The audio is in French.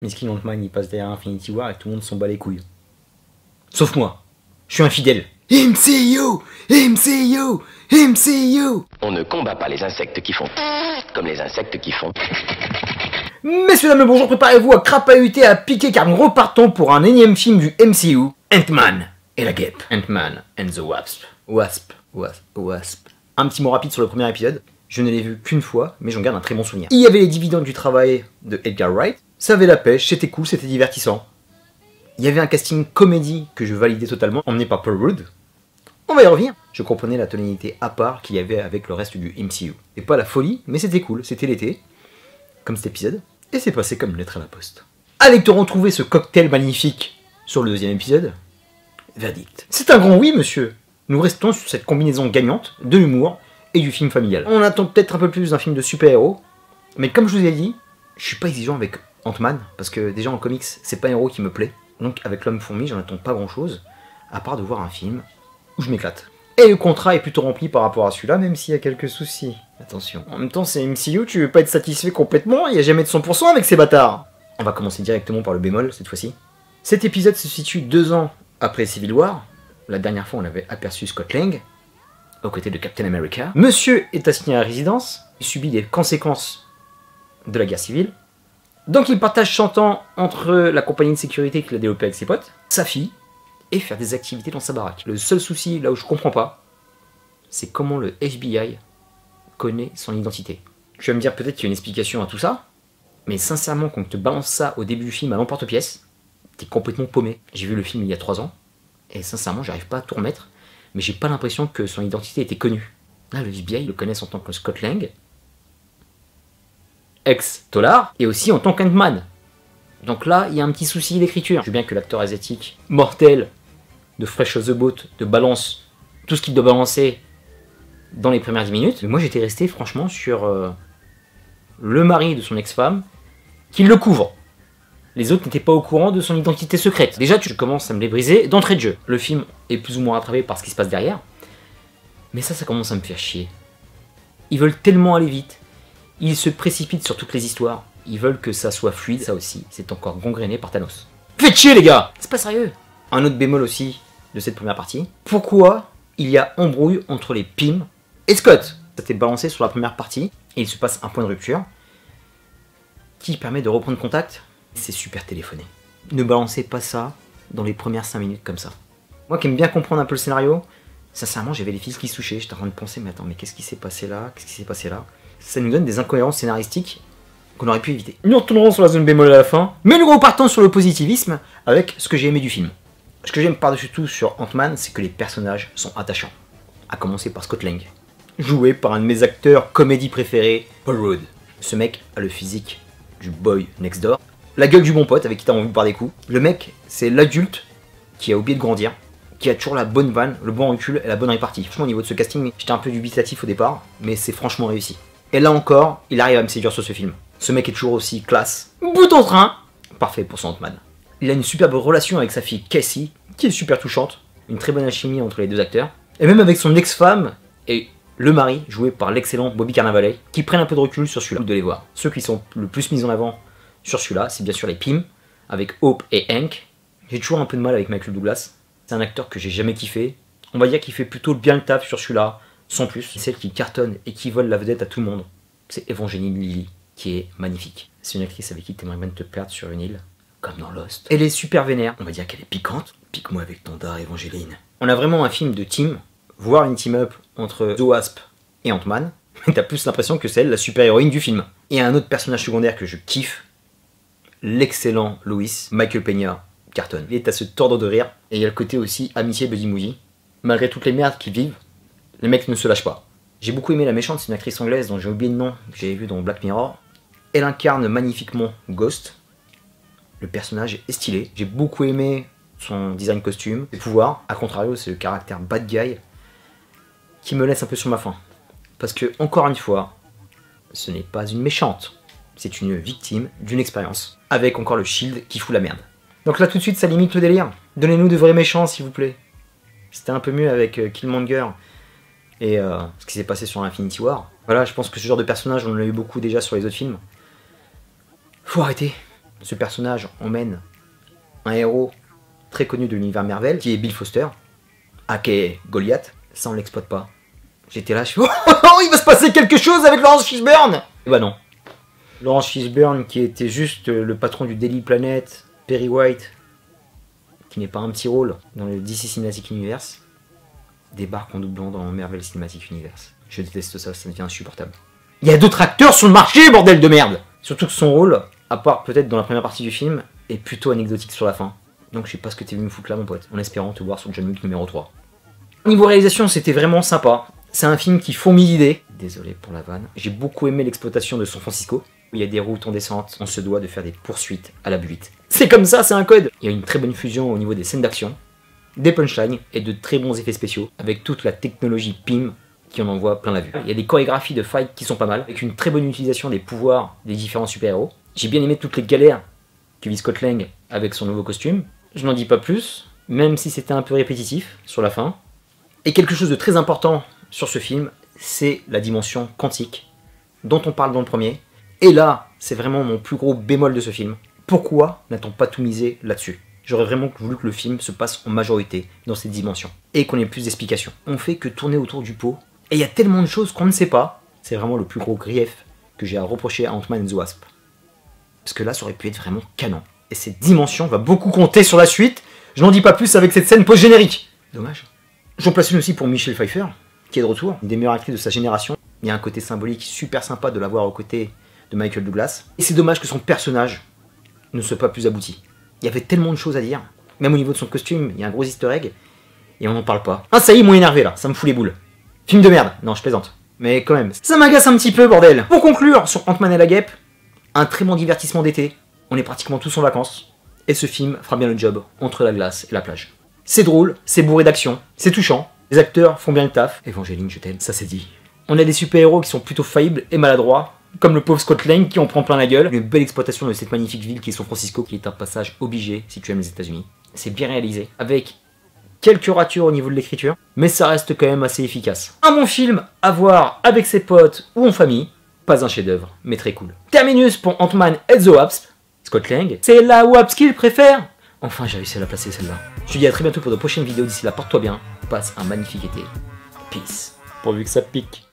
Miskin Ant-Man, il passe derrière Infinity War et tout le monde s'en bat les couilles. Sauf moi. Je suis infidèle. MCU, MCU, MCU. On ne combat pas les insectes qui font comme les insectes qui font. Messieurs, dames, bonjour, préparez-vous à crapahuter, à piquer, car nous repartons pour un énième film du MCU. Ant-Man et la guêpe. Ant-Man and the Wasp. Wasp. Un petit mot rapide sur le premier épisode. Je ne l'ai vu qu'une fois, mais j'en garde un très bon souvenir. Il y avait les dividendes du travail de Edgar Wright. Ça avait la pêche, c'était cool, c'était divertissant. Il y avait un casting comédie que je validais totalement, emmené par Paul Rudd. On va y revenir. Je comprenais la tonalité à part qu'il y avait avec le reste du MCU. Et pas la folie, mais c'était cool, c'était l'été, comme cet épisode, et c'est passé comme une lettre à la poste. Avec te retrouver ce cocktail magnifique sur le deuxième épisode, verdict. C'est un grand oui, monsieur. Nous restons sur cette combinaison gagnante de l'humour et du film familial. On attend peut-être un peu plus d'un film de super-héros, mais comme je vous ai dit, je suis pas exigeant avec Ant-Man, parce que déjà en comics, c'est pas un héros qui me plaît. Donc avec l'homme-fourmi, j'en attends pas grand-chose, à part de voir un film où je m'éclate. Et le contrat est plutôt rempli par rapport à celui-là, même s'il y a quelques soucis. Attention. En même temps, c'est MCU, tu veux pas être satisfait complètement, il y a jamais de 100% avec ces bâtards. On va commencer directement par le bémol, cette fois-ci. Cet épisode se situe 2 ans après Civil War. La dernière fois, on avait aperçu Scott Lang, aux côtés de Captain America. Monsieur est assigné à résidence, il subit les conséquences de la guerre civile. Donc il partage son temps entre la compagnie de sécurité qu'il a développée avec ses potes, sa fille, et faire des activités dans sa baraque. Le seul souci, là où je comprends pas, c'est comment le FBI connaît son identité. Tu vas me dire peut-être qu'il y a une explication à tout ça, mais sincèrement, quand on te balance ça au début du film à l'emporte-pièce, t'es complètement paumé. J'ai vu le film il y a 3 ans, et sincèrement, j'arrive pas à tout remettre, mais j'ai pas l'impression que son identité était connue. Là, le FBI le connaissent en tant que Scott Lang, ex-Tolar, et aussi en tant qu'Ant-Man. Donc là, il y a un petit souci d'écriture. Je veux bien que l'acteur asiatique, mortel, de Fresh Off the Boat, de balance tout ce qu'il doit balancer dans les premières 10 minutes. Mais moi, j'étais resté franchement sur le mari de son ex-femme, qui le couvre. Les autres n'étaient pas au courant de son identité secrète. Déjà, tu commences à me les briser d'entrée de jeu. Le film est plus ou moins rattrapé par ce qui se passe derrière. Mais ça commence à me faire chier. Ils veulent tellement aller vite. Ils se précipitent sur toutes les histoires. Ils veulent que ça soit fluide. Ça aussi, c'est encore gangréné par Thanos. Faites chier, les gars! C'est pas sérieux. Un autre bémol aussi de cette première partie. Pourquoi il y a embrouille entre les Pym et Scott? Ça t'est balancé sur la première partie, et il se passe un point de rupture qui permet de reprendre contact. C'est super téléphoné. Ne balancez pas ça dans les premières 5 minutes comme ça. Moi qui aime bien comprendre un peu le scénario, sincèrement j'avais les fils qui se touchaient. J'étais en train de penser, mais attends, mais qu'est-ce qui s'est passé là? Qu'est-ce qui s'est passé là? Ça nous donne des incohérences scénaristiques qu'on aurait pu éviter. Nous retournerons sur la zone bémol à la fin, mais nous repartons sur le positivisme avec ce que j'ai aimé du film. Ce que j'aime par-dessus tout sur Ant-Man, c'est que les personnages sont attachants. À commencer par Scott Lang, joué par un de mes acteurs comédie préférés, Paul Rudd. Ce mec a le physique du boy next door, la gueule du bon pote avec qui t'as envie de boire des coups. Le mec, c'est l'adulte qui a oublié de grandir, qui a toujours la bonne vanne, le bon recul et la bonne répartie. Franchement, au niveau de ce casting, j'étais un peu dubitatif au départ, mais c'est franchement réussi. Et là encore, il arrive à me séduire sur ce film. Ce mec est toujours aussi classe, bout en train, parfait pour son Ant-Man. Il a une superbe relation avec sa fille Cassie, qui est super touchante, une très bonne alchimie entre les deux acteurs, et même avec son ex-femme et le mari, joué par l'excellent Bobby Cannavale, qui prennent un peu de recul sur celui-là, de les voir. Ceux qui sont le plus mis en avant sur celui-là, c'est bien sûr les Pym, avec Hope et Hank. J'ai toujours un peu de mal avec Michael Douglas, c'est un acteur que j'ai jamais kiffé. On va dire qu'il fait plutôt bien le taf sur celui-là, sans plus. Celle qui cartonne et qui vole la vedette à tout le monde, c'est Evangeline Lilly, qui est magnifique. C'est une actrice avec qui t'aimerais bien te perdre sur une île, comme dans Lost. Elle est super vénère, on va dire qu'elle est piquante. Pique-moi avec ton dard, Evangeline. On a vraiment un film de team, voire une team-up entre The Wasp et Ant-Man, mais t'as plus l'impression que c'est elle la super-héroïne du film. Et un autre personnage secondaire que je kiffe, l'excellent Louis, Michael Peña, cartonne. Il est à se tordre de rire, et il y a le côté aussi amitié Buddy Movie. Malgré toutes les merdes qu'ils vivent, les mecs ne se lâchent pas. J'ai beaucoup aimé la méchante, c'est une actrice anglaise dont j'ai oublié le nom, que j'avais vu dans Black Mirror. Elle incarne magnifiquement Ghost. Le personnage est stylé. J'ai beaucoup aimé son design costume, ses pouvoirs. A contrario, c'est le caractère bad guy qui me laisse un peu sur ma faim. Parce que, encore une fois, ce n'est pas une méchante. C'est une victime d'une expérience. Avec encore le shield qui fout la merde. Donc là, tout de suite, ça limite le délire. Donnez-nous de vrais méchants, s'il vous plaît. C'était un peu mieux avec Killmonger et ce qui s'est passé sur Infinity War. Voilà, je pense que ce genre de personnage, on en a eu beaucoup déjà sur les autres films. Faut arrêter. Ce personnage emmène un héros très connu de l'univers Marvel, qui est Bill Foster, aka Goliath. Ça, on l'exploite pas. J'étais là, je fais oh, il va se passer quelque chose avec Laurence Fishburne. Et bah non. Laurence Fishburne, qui était juste le patron du Daily Planet, Perry White, qui n'est pas un petit rôle dans le DC Cinematic Universe, débarque en doublant dans Marvel Cinematic Universe. Je déteste ça, ça devient insupportable. Il y a d'autres acteurs sur le marché, bordel de merde. Surtout que son rôle, à part peut-être dans la première partie du film, est plutôt anecdotique sur la fin. Donc je sais pas ce que t'es venu me foutre là, mon pote, en espérant te voir sur John Wick numéro 3. Niveau réalisation, c'était vraiment sympa. C'est un film qui fourmille d'idées. Désolé pour la vanne. J'ai beaucoup aimé l'exploitation de San Francisco. Il y a des routes en descente, on se doit de faire des poursuites à la buite. C'est comme ça, c'est un code. Il y a une très bonne fusion au niveau des scènes d'action, des punchlines et de très bons effets spéciaux, avec toute la technologie PIM qui en envoie plein la vue. Il y a des chorégraphies de fight qui sont pas mal, avec une très bonne utilisation des pouvoirs des différents super-héros. J'ai bien aimé toutes les galères que vit Scott Lang avec son nouveau costume. Je n'en dis pas plus, même si c'était un peu répétitif sur la fin. Et quelque chose de très important sur ce film, c'est la dimension quantique, dont on parle dans le premier. Et là, c'est vraiment mon plus gros bémol de ce film. Pourquoi n'a-t-on pas tout misé là-dessus? J'aurais vraiment voulu que le film se passe en majorité dans cette dimension, et qu'on ait plus d'explications. On fait que tourner autour du pot, et il y a tellement de choses qu'on ne sait pas. C'est vraiment le plus gros grief que j'ai à reprocher à Ant-Man and the Wasp. Parce que là, ça aurait pu être vraiment canon. Et cette dimension va beaucoup compter sur la suite. Je n'en dis pas plus avec cette scène post-générique. Dommage. J'en place une aussi pour Michelle Pfeiffer, qui est de retour, une des meilleures actrices de sa génération. Il y a un côté symbolique super sympa de la voir aux côtés de Michael Douglas. Et c'est dommage que son personnage ne soit pas plus abouti. Il y avait tellement de choses à dire. Même au niveau de son costume, il y a un gros easter egg. Et on n'en parle pas. Ah ça y est, ils m'ont énervé là, ça me fout les boules. Film de merde. Non, je plaisante. Mais quand même, ça m'agace un petit peu, bordel. Pour conclure sur Ant-Man et la Guêpe, un très bon divertissement d'été. On est pratiquement tous en vacances. Et ce film fera bien le job entre la glace et la plage. C'est drôle, c'est bourré d'action, c'est touchant. Les acteurs font bien le taf. Evangeline, je t'aime, ça c'est dit. On a des super-héros qui sont plutôt faillibles et maladroits, comme le pauvre Scott Lang qui en prend plein la gueule. Une belle exploitation de cette magnifique ville qui est San Francisco, qui est un passage obligé si tu aimes les États-Unis. C'est bien réalisé, avec quelques ratures au niveau de l'écriture, mais ça reste quand même assez efficace. Un bon film à voir avec ses potes ou en famille, pas un chef-d'œuvre, mais très cool. Terminus pour Ant-Man and the Wasp. Scott Lang, c'est la Wasp qu'il préfère. Enfin, j'ai réussi à la placer celle-là. Je te dis à très bientôt pour de prochaines vidéos. D'ici là, porte-toi bien. Passe un magnifique été. Peace. Pourvu que ça pique.